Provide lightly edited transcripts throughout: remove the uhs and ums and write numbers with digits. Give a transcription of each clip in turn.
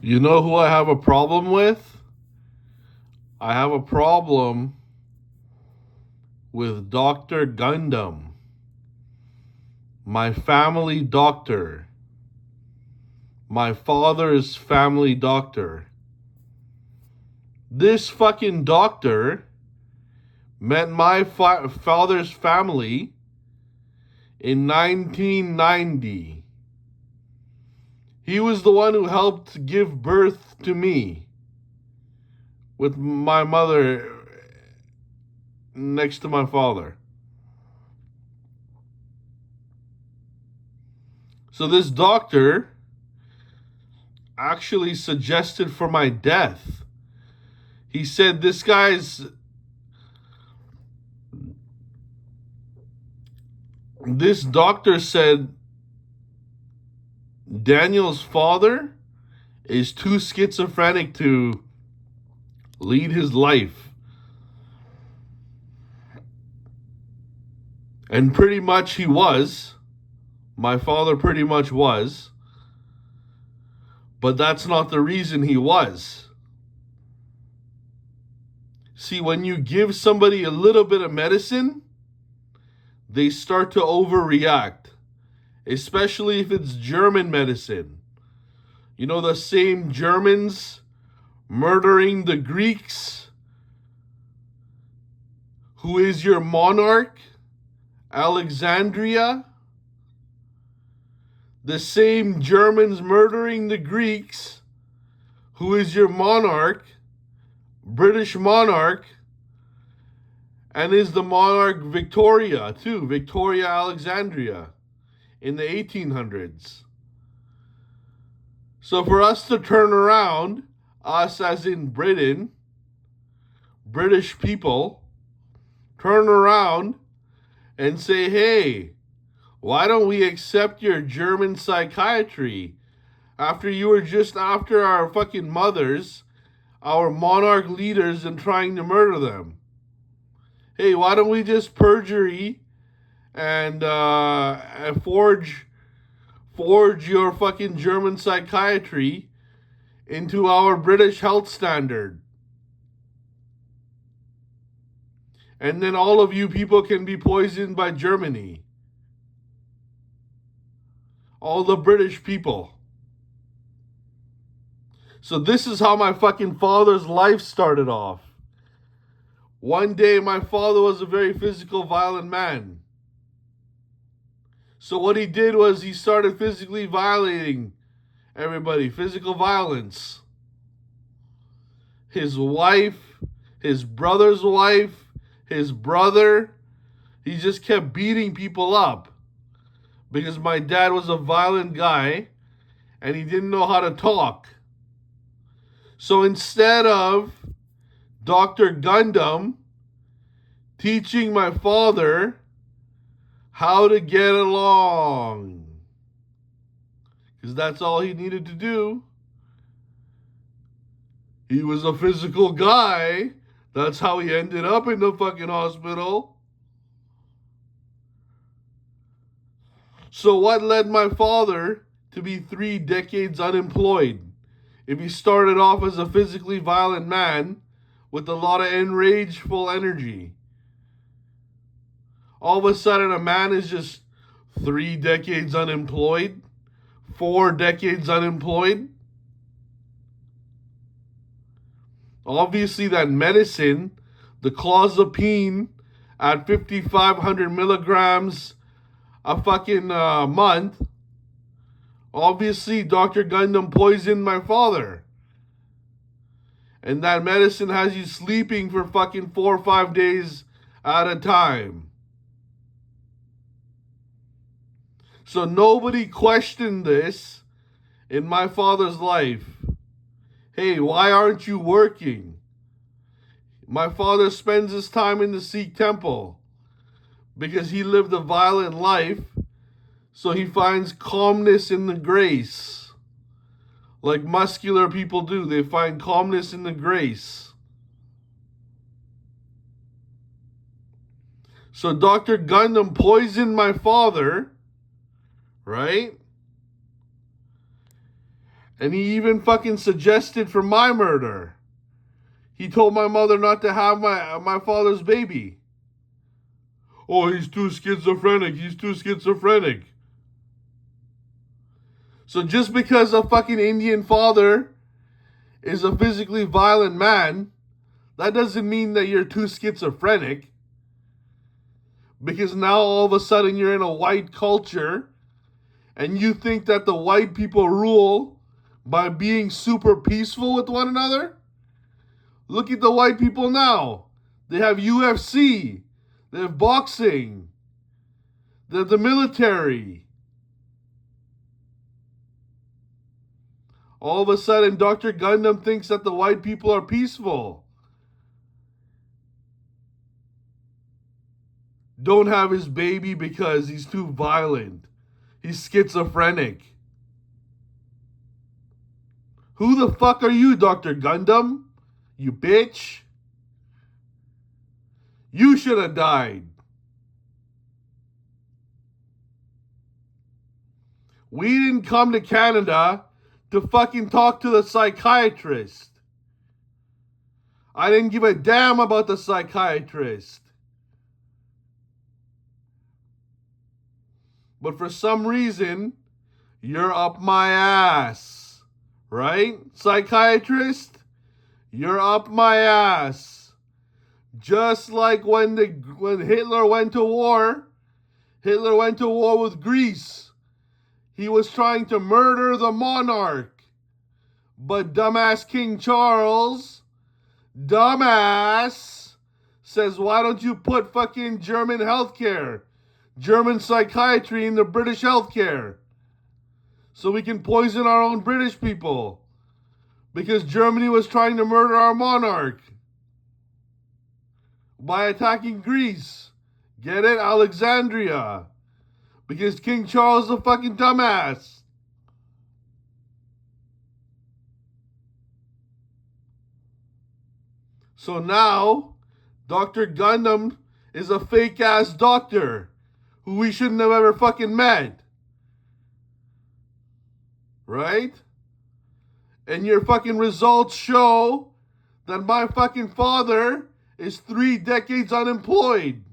You know who I have a problem with? I have a problem with Dr. Gundam, my family doctor, my father's family doctor. This fucking doctor met my father's family in 1990. He was the one who helped give birth to me with my mother next to my father. So this doctor actually suggested for my death. He said this doctor said Daniel's father is too schizophrenic to lead his life. And pretty much he was. My father pretty much was. But that's not the reason he was. See, when you give somebody a little bit of medicine, they start to overreact, especially if it's German medicine. You know, the same Germans murdering the Greeks? Who is your monarch? Alexandria? The same Germans murdering the Greeks? Who is your monarch? British monarch? And is the monarch Victoria, too? Victoria Alexandria in the 1800s. So for us to turn around, us as in Britain, British people, turn around and say, hey, why don't we accept your German psychiatry after you were just after our fucking mothers, our monarch leaders, and trying to murder them? Hey, why don't we just perjury and forge your fucking German psychiatry into our British health standard? And then all of you people can be poisoned by Germany. All the British people. So this is how my fucking father's life started off. One day my father was a very physical, violent man. So what he did was he started physically violating everybody. Physical violence. His wife, his brother's wife, his brother. He just kept beating people up. Because my dad was a violent guy and he didn't know how to talk. So instead of Dr. Gundam teaching my father how to get along, because that's all he needed to do. He was a physical guy. That's how he ended up in the fucking hospital. So what led my father to be 3 decades unemployed? If he started off as a physically violent man with a lot of enrageful energy, all of a sudden a man is just 3 decades unemployed, 4 decades unemployed. Obviously that medicine, the clozapine at 5,500 milligrams a fucking month, obviously Dr. Gundam poisoned my father. And that medicine has you sleeping for fucking 4 or 5 days at a time. So nobody questioned this in my father's life. Hey, why aren't you working? My father spends his time in the Sikh temple because he lived a violent life, so he finds calmness in the grace. Like muscular people do, they find calmness in the grace. So Dr. Gundam poisoned my father, right? And he even fucking suggested for my murder. He told my mother not to have my father's baby. Oh, he's too schizophrenic. He's too schizophrenic. So just because a fucking Indian father is a physically violent man, that doesn't mean that you're too schizophrenic. Because now all of a sudden you're in a white culture and you think that the white people rule by being super peaceful with one another? Look at the white people now. They have UFC. They have boxing. They have the military. All of a sudden, Dr. Gundam thinks that the white people are peaceful. Don't have his baby because he's too violent. He's schizophrenic. Who the fuck are you, Dr. Gundam? You bitch. You should have died. We didn't come to Canada to fucking talk to the psychiatrist. I didn't give a damn about the psychiatrist. But for some reason, you're up my ass. Right? Psychiatrist? You're up my ass. Just like when Hitler went to war. Hitler went to war with Greece. He was trying to murder the monarch. But dumbass King Charles, dumbass, says, why don't you put fucking German healthcare, German psychiatry in the British healthcare? So we can poison our own British people. Because Germany was trying to murder our monarch by attacking Greece. Get it? Alexandria. Because King Charles is a fucking dumbass. So now, Dr. Gundam is a fake ass doctor who we shouldn't have ever fucking met. Right? And your fucking results show that my fucking father is 3 decades unemployed.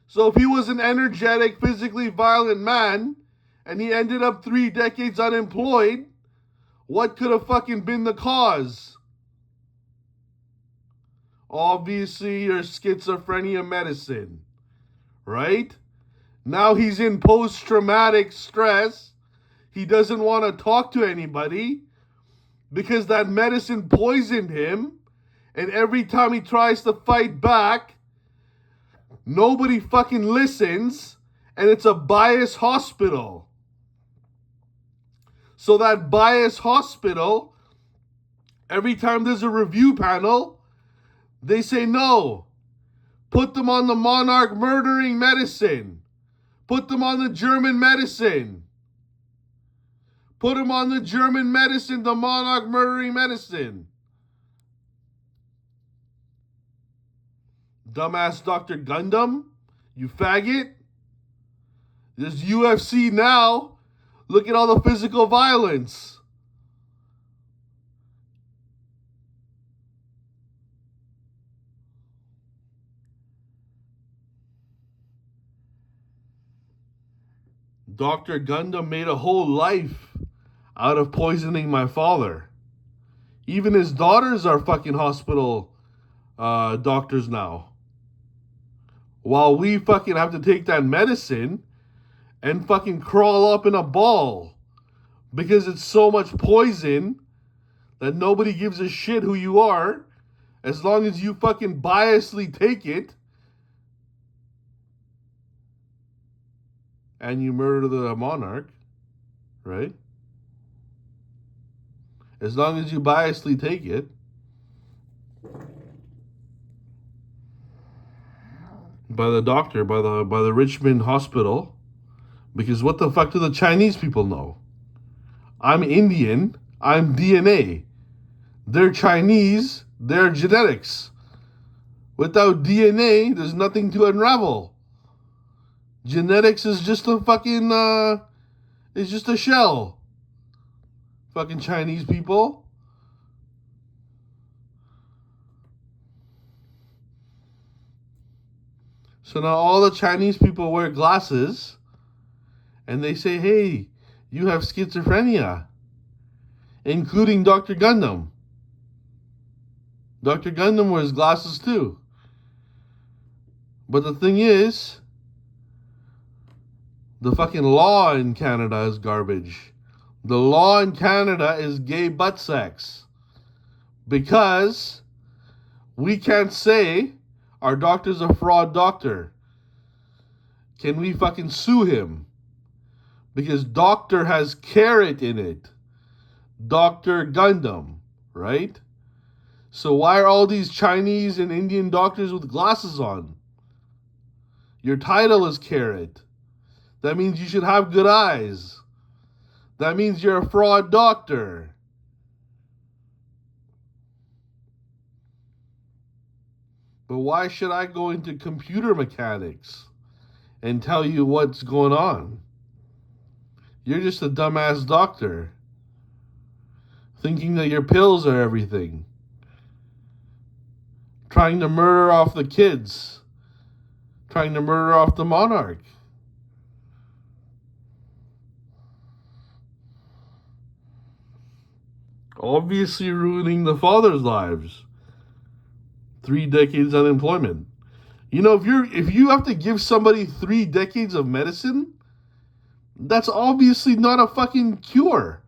So if he was an energetic, physically violent man, and he ended up 3 decades unemployed, what could have fucking been the cause? Obviously, your schizophrenia medicine. Right? Now he's in post-traumatic stress. He doesn't want to talk to anybody because that medicine poisoned him. And every time he tries to fight back, nobody fucking listens. And it's a biased hospital. So that biased hospital, every time there's a review panel, they say no. Put them on the monarch murdering medicine. Put them on the German medicine. Put him on the German medicine, the monarch murdering medicine. Dumbass Dr. Gundam, you faggot. There's UFC now. Look at all the physical violence. Dr. Gundam made a whole life out of poisoning my father. Even his daughters are fucking hospital doctors now. While we fucking have to take that medicine and fucking crawl up in a ball because it's so much poison that nobody gives a shit who you are as long as you fucking biasly take it and you murder the monarch, right? As long as you biasly take it. By the doctor, by the Richmond hospital. Because what the fuck do the Chinese people know? I'm Indian, I'm DNA. They're Chinese, they're genetics. Without DNA, there's nothing to unravel. Genetics is just a fucking, it's just a shell. Fucking Chinese people. So now all the Chinese people wear glasses and they say, hey, you have schizophrenia, including Dr. Gundam. Dr. Gundam wears glasses too. But the thing is, the fucking law in Canada is garbage. The law in Canada is gay butt sex. Because we can't say our doctor's a fraud doctor. Can we fucking sue him? Because doctor has carrot in it. Dr. Gundam, right? So why are all these Chinese and Indian doctors with glasses on? Your title is carrot. That means you should have good eyes. That means you're a fraud doctor. But why should I go into computer mechanics and tell you what's going on? You're just a dumbass doctor, thinking that your pills are everything. Trying to murder off the kids. Trying to murder off the monarch. Obviously ruining the fathers' lives. 3 decades unemployment. You know, if you have to give somebody 3 decades of medicine, that's obviously not a fucking cure.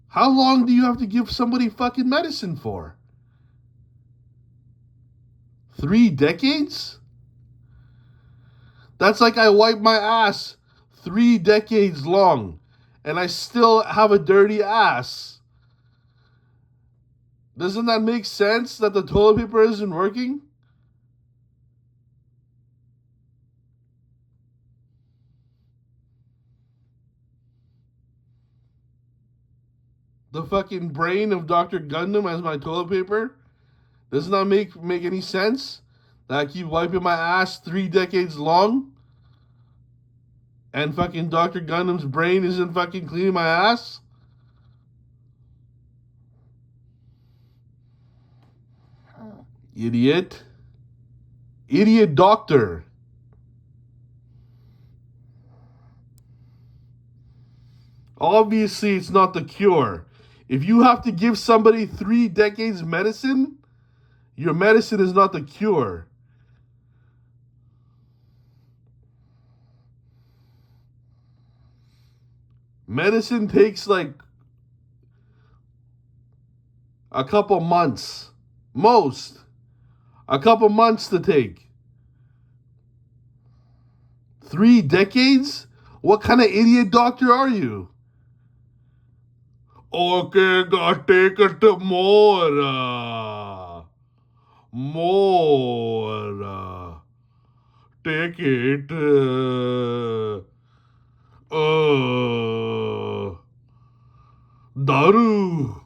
How long do you have to give somebody fucking medicine for? 3 decades? That's like I wipe my ass 3 decades long and I still have a dirty ass. Doesn't that make sense that the toilet paper isn't working? The fucking brain of Dr. Gundam as my toilet paper? Doesn't that make any sense? That I keep wiping my ass 3 decades long? And fucking Dr. Gundam's brain isn't fucking cleaning my ass? Idiot. Idiot doctor. Obviously, it's not the cure. If you have to give somebody 3 decades medicine, your medicine is not the cure. Medicine takes like a couple months. Most. A couple months to take. 3 decades? What kind of idiot doctor are you? Okay, God, take it more. More. Take it. Daru.